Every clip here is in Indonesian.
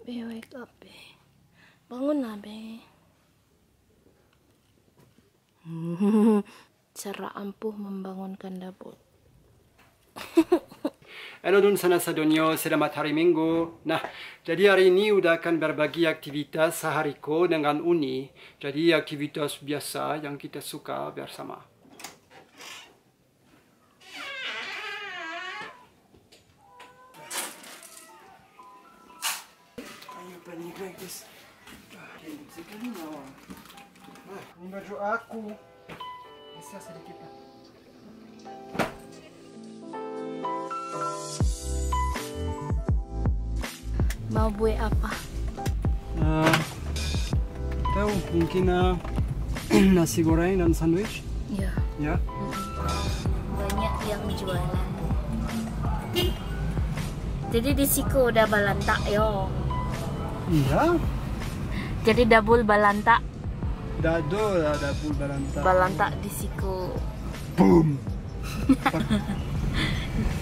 Be, wake up, Be. Bangun lah, Be. Cara ampuh membangunkan Dabul. Halo Dun Sana Sadonyo, selamat hari Minggu. Nah, jadi hari ini udah akan berbagi aktivitas sehariku dengan Uni. Jadi aktivitas biasa yang kita suka bersama. Ayo planning guys. Sekali nawa. Nah, ini baju aku. Bisa sedikit lah. Mau buat apa? Tahu mungkin nasi goreng dan sandwich. Ya. Ya. Banyak yang jualan. Jadi di siku udah balantak yo. Iya. Jadi Dabul balantak. Dado Dabul balantak. Balantak di siku. Boom.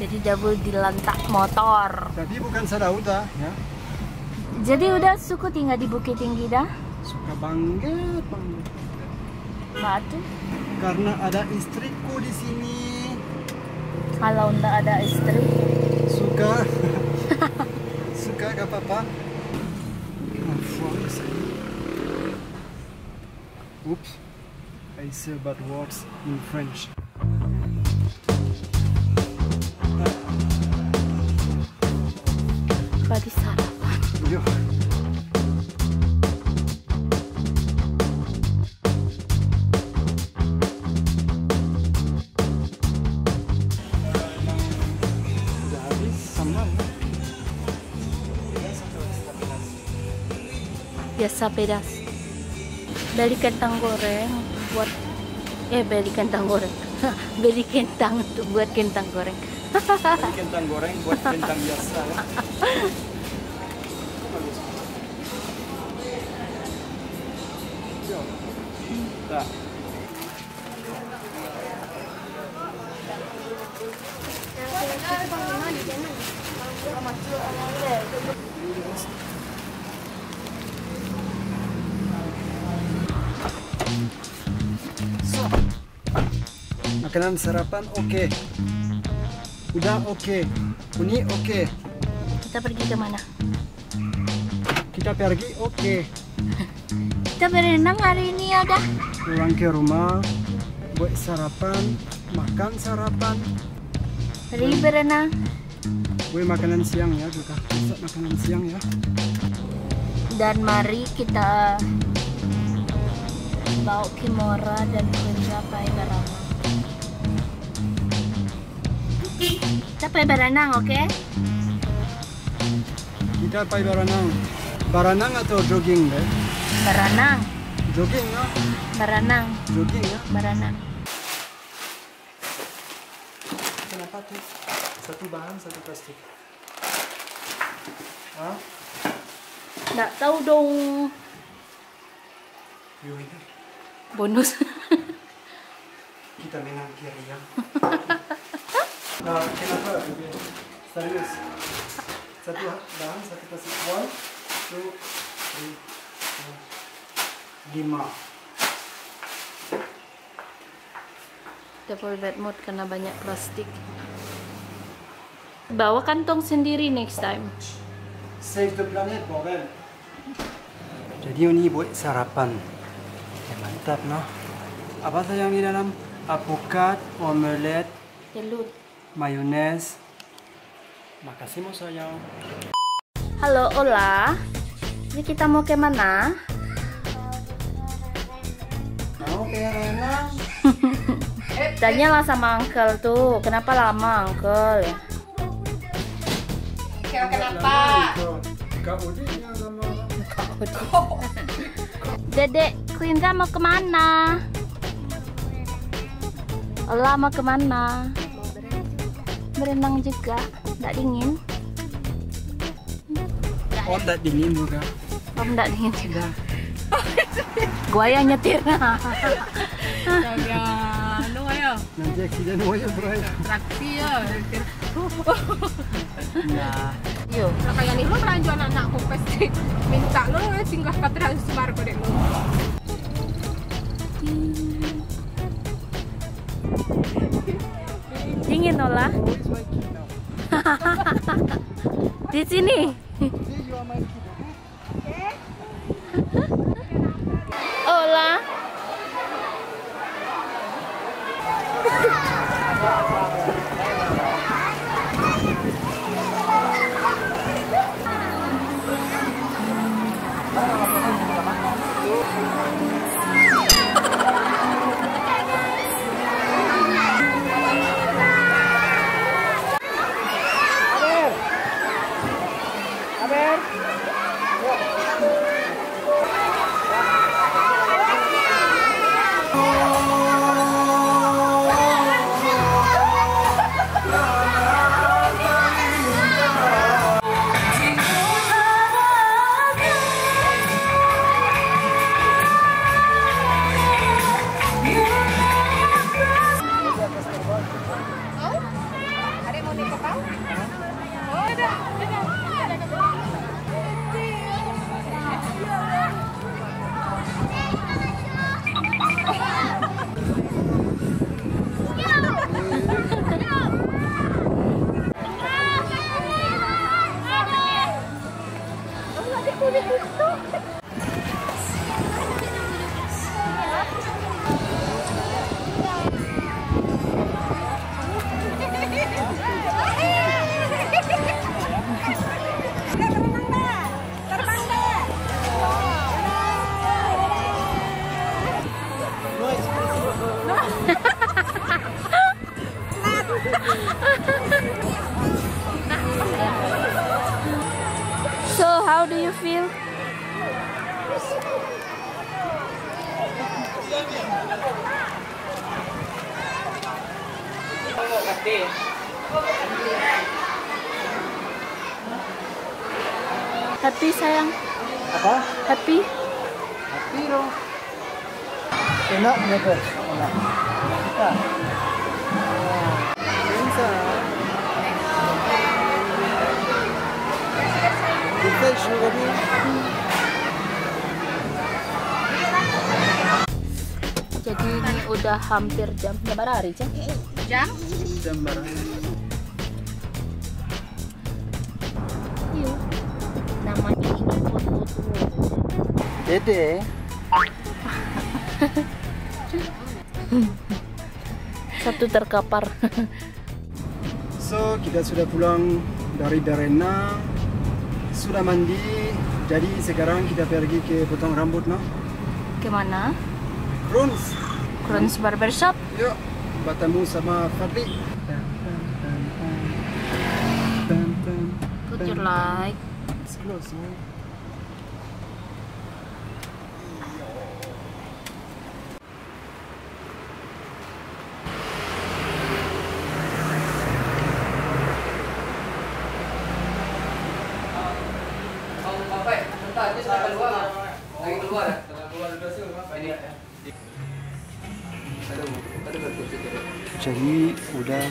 Jadi Dabul dilantak motor. Tapi bukan salah udah ya. Jadi udah suku tinggal di Bukit Tinggi dah. Suka banget. Batu. Karena ada istriku di sini. Kalau ndak ada istri. Suka. Suka gak apa-apa. Oops. I say bad words in French. Pagi sarapan. Yo. Udah habis sambal. Biasa pedas. Beli kentang goreng buat beli kentang goreng. Beli kentang untuk buat kentang goreng. Beli kentang goreng buat kentang biasa ya. Nah. So, makanan sarapan oke. Udah oke. Uni oke. Kita pergi ke mana? Kita pergi oke. Kita berenang hari ini ada. Pulang ke rumah buat sarapan, makan sarapan. Pergi berenang. Buat makanan siang ya juga. Bisa makanan siang ya. Dan mari kita bawa Kimora dan Kunja pergi berenang. Kita pergi berenang, oke? Kita pergi berenang. Berenang atau jogging deh? Berenang. Jogging ya? Berenang. Jogging ya? Berenang. Kenapa tuh? Satu bahan, satu plastik. Hah? Nggak tahu dong. Yuk, Bonus. kita menang kiri ya. Nah, kenapa? Serius. Satu bahan, satu plastik. 1, 2, 3, 4, 5. Double bad mood karena banyak plastik. Bawa kantong sendiri next time. Save the planet, bordel. Jadi ini buat sarapan. Ya, mantap, no? Apa saja yang di dalam? Apokat, omelet, Telur. mayones. Makasih, mau sayang. Halo, Ola. Ini kita mau ke mana? Mau ke renang? Tanyalah sama uncle tuh. Kenapa lama, uncle? Kenapa? Kak Udinya sama. Dedek, Quinta mau kemana? Ola mau kemana? Berenang juga. Nggak dingin? Oh, tidak dingin juga. Om nggak dingin juga. Gua yang nyetir. Ano kayo? Nanti accident mo yun, bro. Trakti ya. Nah, Yo. Nah, kayak nih lo ranjo anak ko pasti minta lo singgah ke Transmart ko deh lo. Dingin Ola. who is my kid now? Di sini. See, you are my kid, okay? Ola. Ada yang mau dikepal? Oh, ada. So how do you feel? Happy sayang? Apa? Happy? Happy dong. Enak nggak? Enak. Kita. Bisa. Refresh lagi. Jadi ini udah hampir jam berapa hari, Ceng? Jam? Jam berapa? Iya. Namanya ini foto tua. Dede. Satu terkapar. So, kita sudah pulang dari Darena. Sudah mandi. Jadi sekarang kita pergi ke potong rambut, no? Kemana? Kroons. Kroons Barbershop. Yuk, bertemu sama Fadli. Put your like. It's close, man. Jadi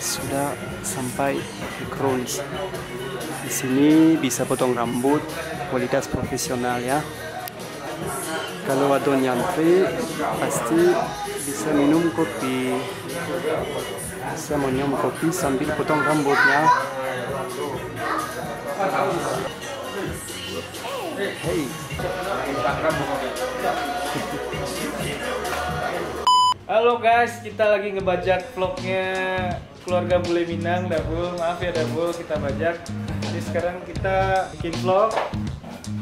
sudah sampai di Kroons. Di sini bisa potong rambut kualitas profesional ya. Kalau ada nyantri pasti bisa minum kopi. Bisa minum kopi sambil potong rambutnya. Hey. Halo guys, kita lagi ngebajak vlognya keluarga Bule Minang, Dabul. Maaf ya Dabul, kita bajak. Jadi sekarang kita bikin vlog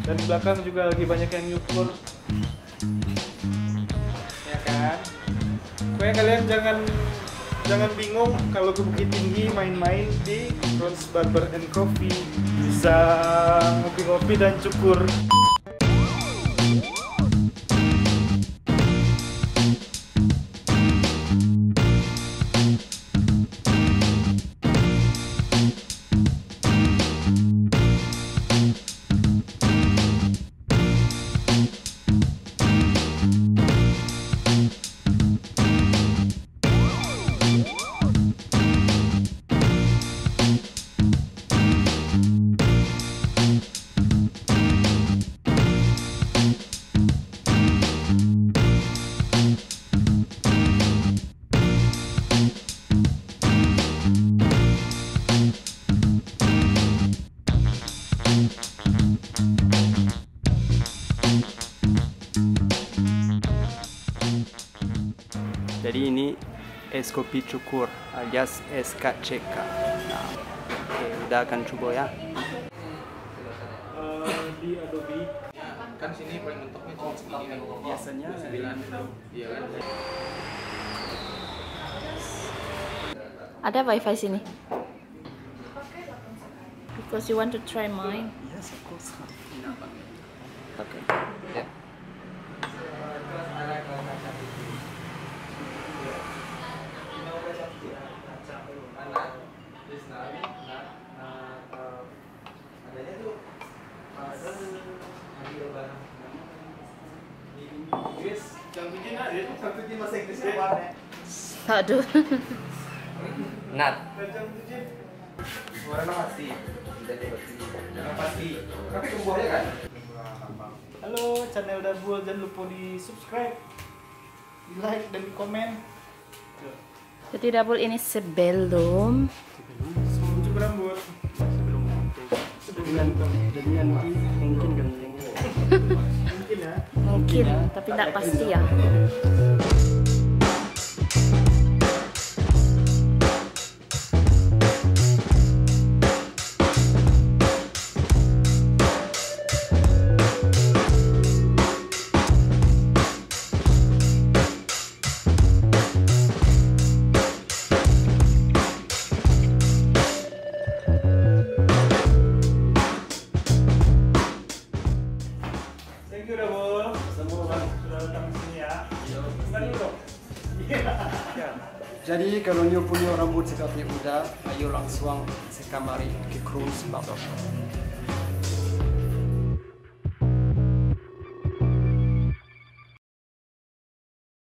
dan di belakang juga lagi banyak yang nyukur. Ya kan? Pokoknya kalian jangan bingung kalau ke Bukit Tinggi main-main di Kroons Barber and Coffee. Bisa ngopi-ngopi dan cukur. es kopi cukur alias SKCK. Nah, oke, udah akan coba ya. Di Adobe Kan sini paling mentoknya cuma segini nih. Biasanya 9. Iya kan? Ada wifi sini? Because you want to try mine. Yes, of course. Okay. Ya. Aduh. Nat. Suara pasti. Jangan pasti. Tapi kumpulnya kan? Halo channel Dabul, jangan lupa di subscribe, di like dan di komen. Jadi Dabul ini sebelum Sebelum cukur rambut. Dengan nanti mungkin gendeng. Mungkin ya. mungkin, tapi tidak pasti ya. Thank you Dabul. Sudah datang ke sini ya. Bentar dulu dong. Jadi kalau nyo punya rambut seperti udah, ayo langsung sekamari ke cruise barber.